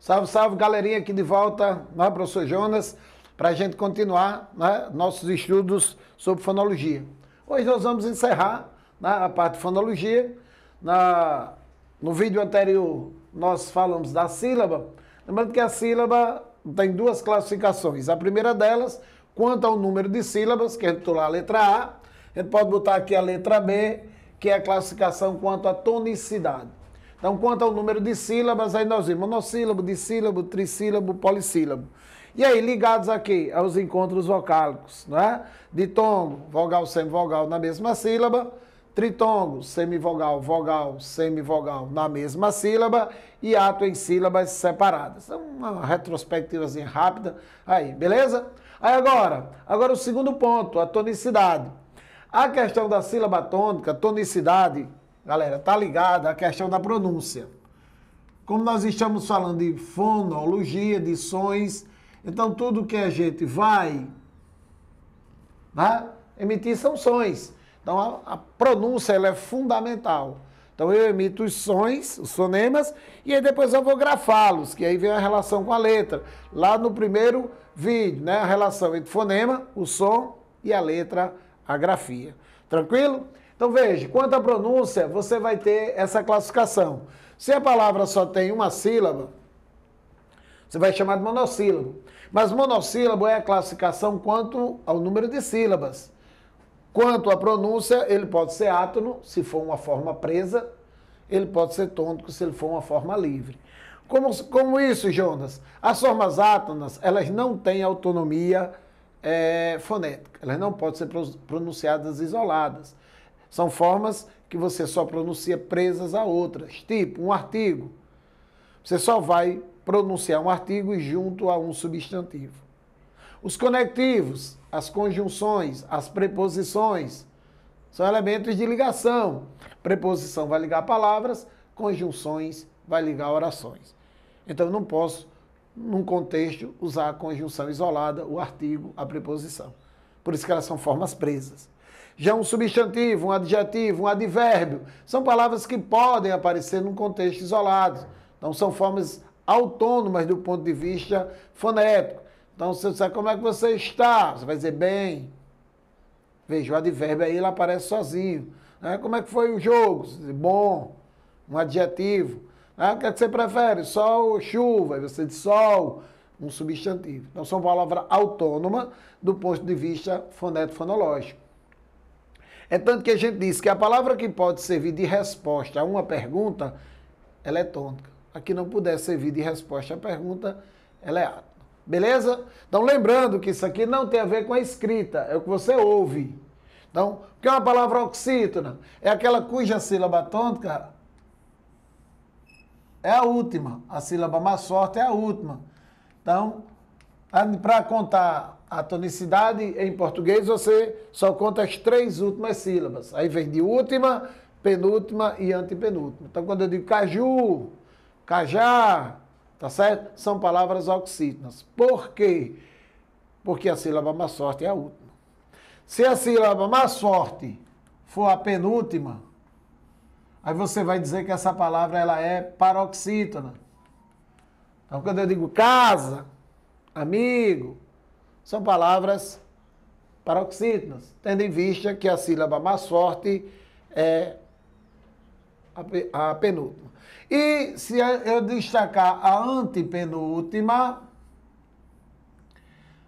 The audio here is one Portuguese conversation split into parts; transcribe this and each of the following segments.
Salve, salve, galerinha aqui de volta, né, professor Jonas, para a gente continuar, né, nossos estudos sobre fonologia. Hoje nós vamos encerrar, né, a parte de fonologia. No vídeo anterior nós falamos da sílaba. Lembrando que a sílaba tem duas classificações. A primeira delas, quanto ao número de sílabas, que a gente botou lá a letra A, a gente pode botar aqui a letra B, que é a classificação quanto à tonicidade. Então, quanto ao número de sílabas, aí nós vimos monossílabo, dissílabo, trissílabo, polissílabo. E aí, ligados aqui aos encontros vocálicos, não é? Ditongo, vogal, semivogal na mesma sílaba, tritongo, semivogal, vogal, semivogal na mesma sílaba e ato em sílabas separadas. É uma retrospectivazinha rápida aí, beleza? Aí agora o segundo ponto, a tonicidade. A questão da sílaba tônica, tonicidade, galera, tá ligada à questão da pronúncia. Como nós estamos falando de fonologia, de sons, então tudo que a gente vai, né, emitir são sons. Então a pronúncia ela é fundamental. Então eu emito os sons, os fonemas, e aí depois eu vou grafá-los, que aí vem a relação com a letra. Lá no primeiro vídeo, né, a relação entre fonema, o som, e a letra, a grafia. Tranquilo? Então veja, quanto à pronúncia, você vai ter essa classificação. Se a palavra só tem uma sílaba, você vai chamar de monossílabo. Mas monossílabo é a classificação quanto ao número de sílabas. Quanto à pronúncia, ele pode ser átono, se for uma forma presa, ele pode ser tônico, se ele for uma forma livre. Como isso, Jonas? As formas átonas, elas não têm autonomia fonética, elas não podem ser pronunciadas isoladas. São formas que você só pronuncia presas a outras, tipo um artigo. Você só vai pronunciar um artigo junto a um substantivo. Os conectivos, as conjunções, as preposições, são elementos de ligação. Preposição vai ligar palavras, conjunções vai ligar orações. Então eu não posso, num contexto, usar a conjunção isolada, o artigo, a preposição. Por isso que elas são formas presas. Já um substantivo, um adjetivo, um advérbio, são palavras que podem aparecer num contexto isolado. Então são formas autônomas do ponto de vista fonético. Então, se você disser como é que você está, você vai dizer bem. Veja, o advérbio aí ele aparece sozinho. Né? Como é que foi o jogo? Você diz bom, um adjetivo. Né? O que é que você prefere? Sol ou chuva? Aí você diz sol, um substantivo. Então, são palavras autônomas do ponto de vista fonético-fonológico. É tanto que a gente diz que a palavra que pode servir de resposta a uma pergunta, ela é tônica. A que não puder servir de resposta à pergunta, ela é átona. Beleza? Então, lembrando que isso aqui não tem a ver com a escrita, é o que você ouve. Então, o que é uma palavra oxítona? É aquela cuja sílaba tônica é a última. A sílaba mais forte é a última. Então, para contar a tonicidade em português, você só conta as três últimas sílabas. Aí vem de última, penúltima e antepenúltima. Então, quando eu digo caju, cajá, tá certo? São palavras oxítonas. Por quê? Porque a sílaba mais forte é a última. Se a sílaba mais forte for a penúltima, aí você vai dizer que essa palavra ela é paroxítona. Então, quando eu digo casa, amigo, são palavras paroxítonas, tendo em vista que a sílaba mais forte é a penúltima. E se eu destacar a antepenúltima,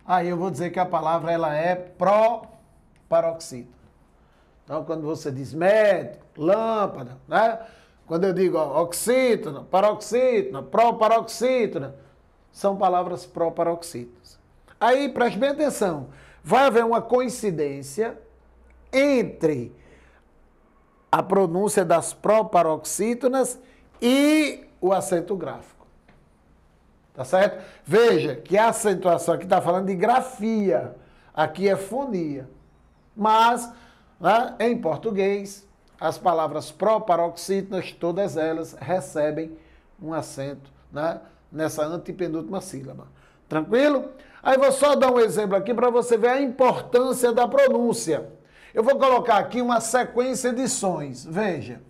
aí eu vou dizer que a palavra ela é proparoxítona. Então, quando você diz médico, lâmpada, né? Quando eu digo oxítona, paroxítona, proparoxítona, são palavras proparoxítonas. Aí, preste bem atenção, vai haver uma coincidência entre a pronúncia das proparoxítonas e o acento gráfico. Tá certo? Veja que a acentuação aqui está falando de grafia, aqui é fonia. Mas, né, em português, as palavras proparoxítonas, todas elas recebem um acento, né, nessa antepenúltima sílaba. Tranquilo? Aí vou só dar um exemplo aqui para você ver a importância da pronúncia. Eu vou colocar aqui uma sequência de sons. Veja.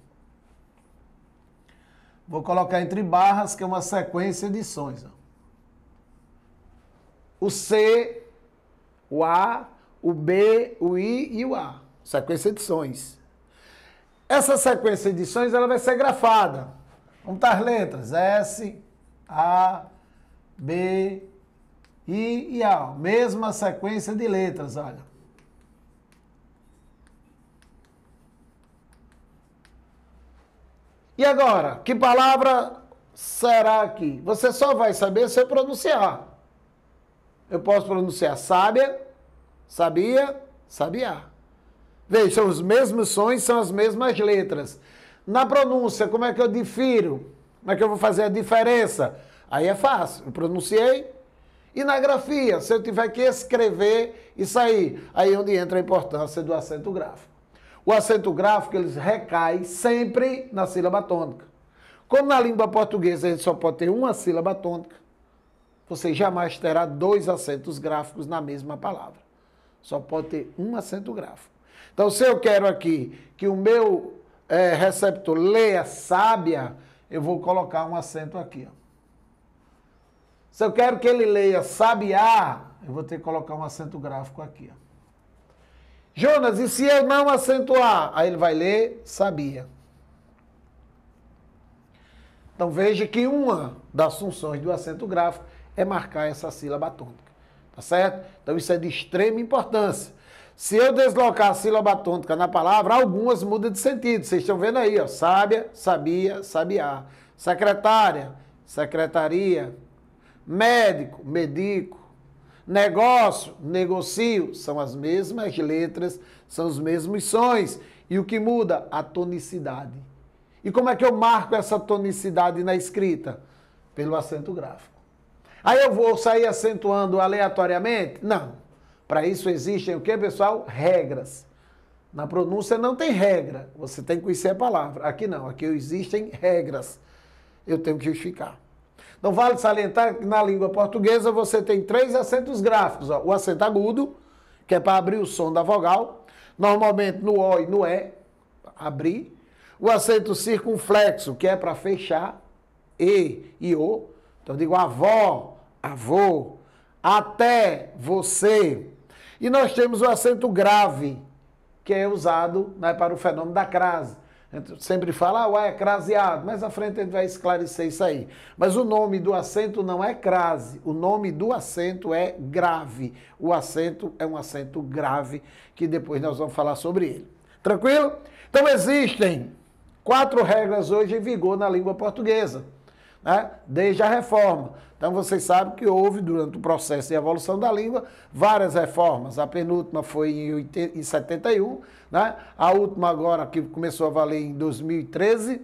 Vou colocar entre barras, que é uma sequência de sons. Ó. O C, o A, o B, o I e o A. Sequência de sons. Essa sequência de sons ela vai ser grafada. Vamos estar as letras. S, A, B, I e A. Mesma sequência de letras, olha. E agora, que palavra será aqui? Você só vai saber se eu pronunciar. Eu posso pronunciar sábia, sabia, sabiá. Veja, são os mesmos sons, são as mesmas letras. Na pronúncia, como é que eu difiro? Como é que eu vou fazer a diferença? Aí é fácil, eu pronunciei. E na grafia, se eu tiver que escrever isso aí é onde entra a importância do acento gráfico. O acento gráfico, ele recai sempre na sílaba tônica. Como na língua portuguesa a gente só pode ter uma sílaba tônica, você jamais terá dois acentos gráficos na mesma palavra. Só pode ter um acento gráfico. Então, se eu quero aqui que o meu receptor leia sábia, eu vou colocar um acento aqui. Ó. Se eu quero que ele leia sabiá, eu vou ter que colocar um acento gráfico aqui. Ó. Jonas, e se eu não acentuar? Aí ele vai ler sabia. Então, veja que uma das funções do acento gráfico é marcar essa sílaba tônica, tá certo? Então isso é de extrema importância. Se eu deslocar a sílaba tônica na palavra, algumas mudam de sentido. Vocês estão vendo aí, ó, sábia, sabia, sabiá. Secretária, secretaria. Médico, medico. Negócio, negocio. São as mesmas letras, são os mesmos sons. E o que muda? A tonicidade. E como é que eu marco essa tonicidade na escrita? Pelo acento gráfico. Aí eu vou sair acentuando aleatoriamente? Não. Para isso existem o que, pessoal? Regras. Na pronúncia não tem regra. Você tem que conhecer a palavra. Aqui não. Aqui existem regras. Eu tenho que justificar. Então vale salientar que na língua portuguesa você tem 3 acentos gráficos. Ó. O acento agudo, que é para abrir o som da vogal. Normalmente no O e no E. Abrir. O acento circunflexo, que é para fechar. E O. Então eu digo avó, avô, até, você. E nós temos o acento grave, que é usado, né, para o fenômeno da crase. A gente sempre fala, é craseado, mas à frente a gente vai esclarecer isso aí. Mas o nome do acento não é crase, o nome do acento é grave. O acento é um acento grave, que depois nós vamos falar sobre ele. Tranquilo? Então existem 4 regras hoje em vigor na língua portuguesa. Né? Desde a reforma. Então vocês sabem que houve, durante o processo de evolução da língua, várias reformas. A penúltima foi em 71, né? A última agora que começou a valer em 2013.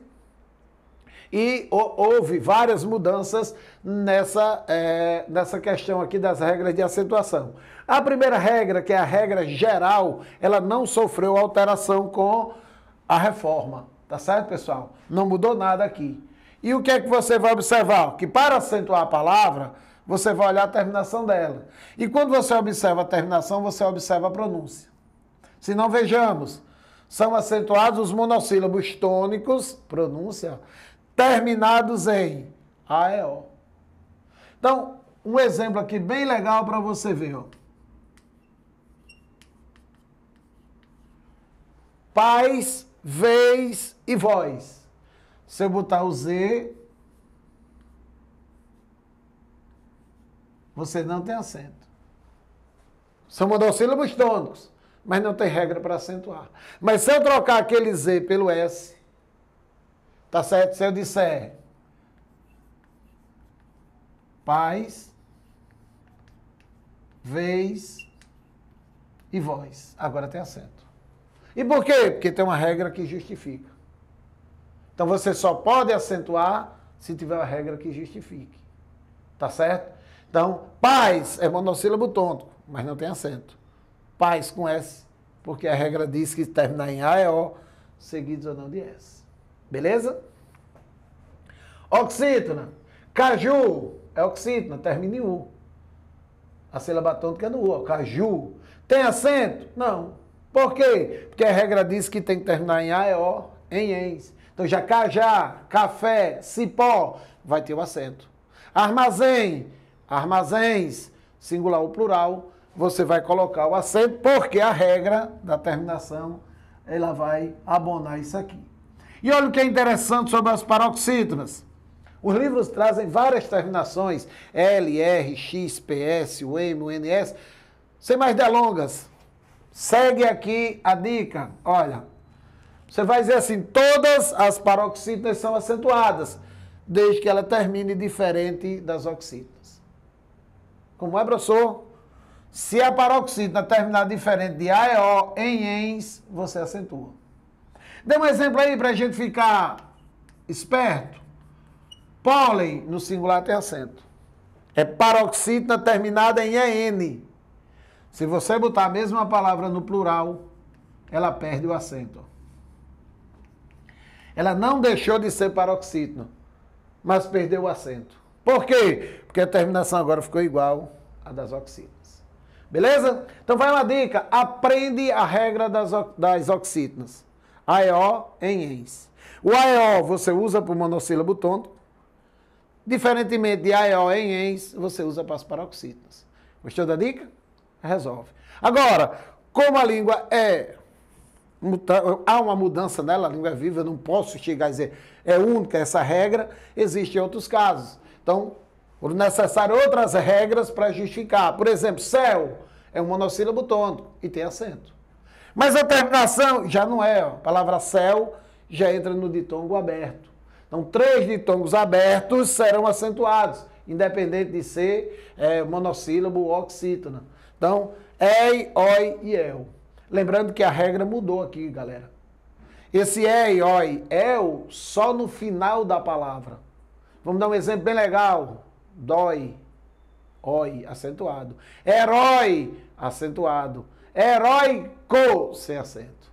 E houve várias mudanças nessa questão aqui das regras de acentuação. A primeira regra, que é a regra geral, ela não sofreu alteração com a reforma. Tá certo, pessoal? Não mudou nada aqui. E o que é que você vai observar? Que para acentuar a palavra, você vai olhar a terminação dela. E quando você observa a terminação, você observa a pronúncia. Se não, vejamos. São acentuados os monossílabos tônicos, pronúncia, terminados em A, E, O. Então, um exemplo aqui bem legal para você ver. Ó. Pais, vez e voz. Se eu botar o Z, você não tem acento. São monossílabos tônicos, mas não tem regra para acentuar. Mas se eu trocar aquele Z pelo S, tá certo? Se eu disser pais, vez e voz, agora tem acento. E por quê? Porque tem uma regra que justifica. Então você só pode acentuar se tiver uma regra que justifique. Tá certo? Então, pais é monossílabo tônico, mas não tem acento. Pais com S, porque a regra diz que terminar em A e O, seguidos ou não de S. Beleza? Oxítona. Caju é oxítona, termina em U. A sílaba tônica é no U, ó, caju. Tem acento? Não. Por quê? Porque a regra diz que tem que terminar em A e O, em ENS. Então, jacajá, café, cipó, vai ter o acento. Armazém, armazéns, singular ou plural, você vai colocar o acento, porque a regra da terminação, ela vai abonar isso aqui. E olha o que é interessante sobre as paroxítonas. Os livros trazem várias terminações, L, R, X, PS, o M, o NS. Sem mais delongas, segue aqui a dica. Olha, você vai dizer assim, todas as paroxítonas são acentuadas, desde que ela termine diferente das oxítonas. Como é, professor? Se a paroxítona terminar diferente de A e O em ens, você acentua. Dê um exemplo aí para a gente ficar esperto. Pólen, no singular, tem acento. É paroxítona terminada em EN. Se você botar a mesma palavra no plural, ela perde o acento. Ela não deixou de ser paroxítona, mas perdeu o acento. Por quê? Porque a terminação agora ficou igual à das oxítonas. Beleza? Então vai uma dica. Aprende a regra das oxítonas. AEO em ens. O AEO você usa para o monossílabo tônico. Diferentemente de AEO em ens, você usa para as paroxítonas. Gostou da dica? Resolve. Agora, como a língua há uma mudança nela, a língua é viva, eu não posso chegar a dizer é única essa regra, existem outros casos. Então, por necessário outras regras para justificar. Por exemplo, céu é um monossílabo tônico e tem acento. Mas a terminação já não é. A palavra céu já entra no ditongo aberto. Então, 3 ditongos abertos serão acentuados, independente de ser monossílabo ou oxítona. Então, ei, oi e el. Lembrando que a regra mudou aqui, galera. Esse ei, oi, el, só no final da palavra. Vamos dar um exemplo bem legal. Dói, oi, acentuado. Herói, acentuado. Heróico, sem acento.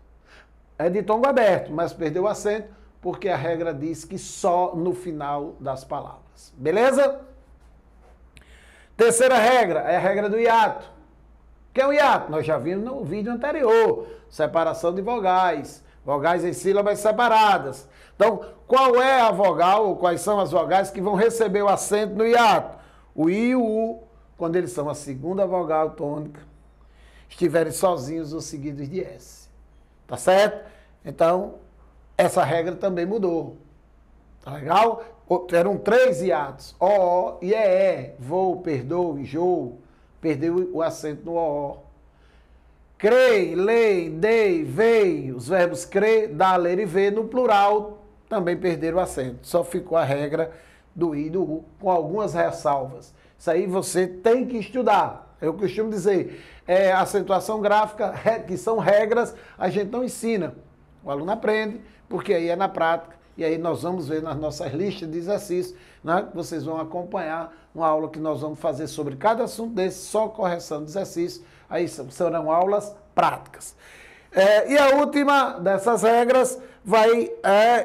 É ditongo aberto, mas perdeu o acento, porque a regra diz que só no final das palavras. Beleza? Terceira regra é a regra do hiato. O que é o hiato? Nós já vimos no vídeo anterior. Separação de vogais. Vogais em sílabas separadas. Então, qual é a vogal, ou quais são as vogais que vão receber o acento no hiato? O I e o U, quando eles são a segunda vogal tônica, estiverem sozinhos ou seguidos de S. Tá certo? Então, essa regra também mudou. Tá legal? Eram 3 hiatos. O e E. Vou, perdoo, enjoo. Perdeu o acento no O. Crei, lei, dei, veio. Os verbos crer, dar, ler e ver. No plural também perderam o acento. Só ficou a regra do I e do U, com algumas ressalvas. Isso aí você tem que estudar. Eu costumo dizer, acentuação gráfica, que são regras, a gente não ensina. O aluno aprende, porque aí é na prática, e aí nós vamos ver nas nossas listas de exercícios, né? Vocês vão acompanhar uma aula que nós vamos fazer sobre cada assunto desse, só correção de exercício, aí serão aulas práticas. E a última dessas regras vai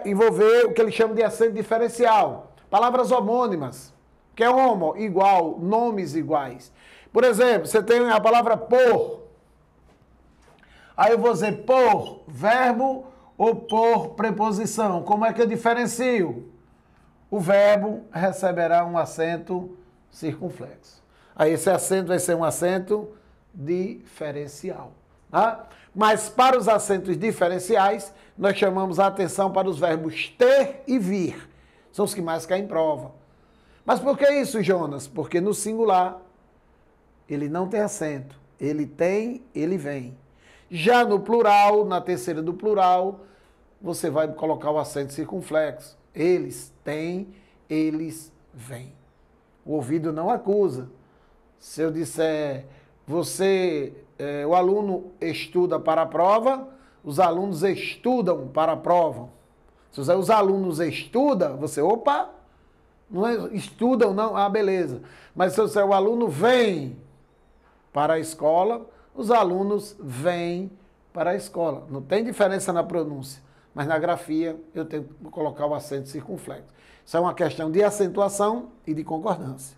envolver o que eles chamam de acento diferencial. Palavras homônimas, que é homo, igual, nomes iguais. Por exemplo, você tem a palavra por. Aí eu vou dizer por verbo ou por preposição. Como é que eu diferencio? O verbo receberá um acento circunflexo. Aí esse acento vai ser um acento diferencial. Tá? Mas para os acentos diferenciais, nós chamamos a atenção para os verbos ter e vir. São os que mais caem em prova. Mas por que isso, Jonas? Porque no singular, ele não tem acento. Ele tem, ele vem. Já no plural, na terceira do plural, você vai colocar o acento circunflexo. Eles têm, eles vêm. O ouvido não acusa. Se eu disser, o aluno estuda para a prova, os alunos estudam para a prova. Se os alunos estudam, você, opa, não estudam não, beleza. Mas se o aluno vem para a escola, os alunos vêm para a escola. Não tem diferença na pronúncia, mas na grafia eu tenho que colocar o acento circunflexo. Isso é uma questão de acentuação e de concordância.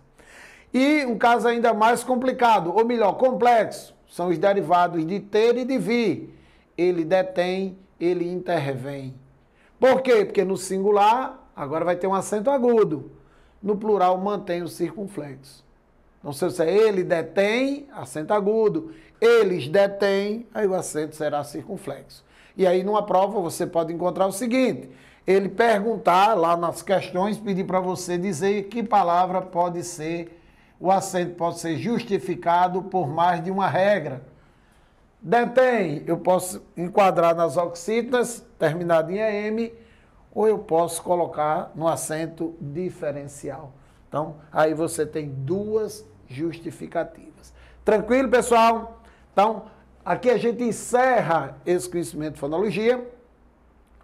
E um caso ainda mais complicado, ou melhor, complexo, são os derivados de ter e de vir. Ele detém, ele intervém. Por quê? Porque no singular, agora vai ter um acento agudo. No plural, mantém o circunflexo. Então, se eu disser ele detém, acento agudo. Eles detêm, aí o acento será circunflexo. E aí, numa prova, você pode encontrar o seguinte: ele perguntar lá nas questões, pedir para você dizer que palavra pode ser, o acento pode ser justificado por mais de uma regra. Detém, eu posso enquadrar nas oxítonas, terminado em EM, ou eu posso colocar no acento diferencial. Então, aí você tem duas justificativas. Tranquilo, pessoal? Então, aqui a gente encerra esse conhecimento de fonologia.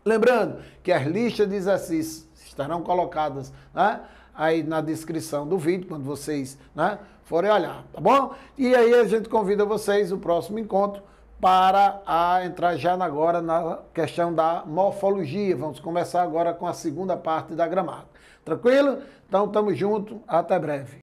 Lembrando que as listas de exercícios estarão colocadas, né, aí na descrição do vídeo, quando vocês, né, forem olhar, tá bom? E aí a gente convida vocês no próximo encontro para entrar já agora na questão da morfologia. Vamos começar agora com a segunda parte da gramática. Tranquilo? Então, estamos juntos. Até breve.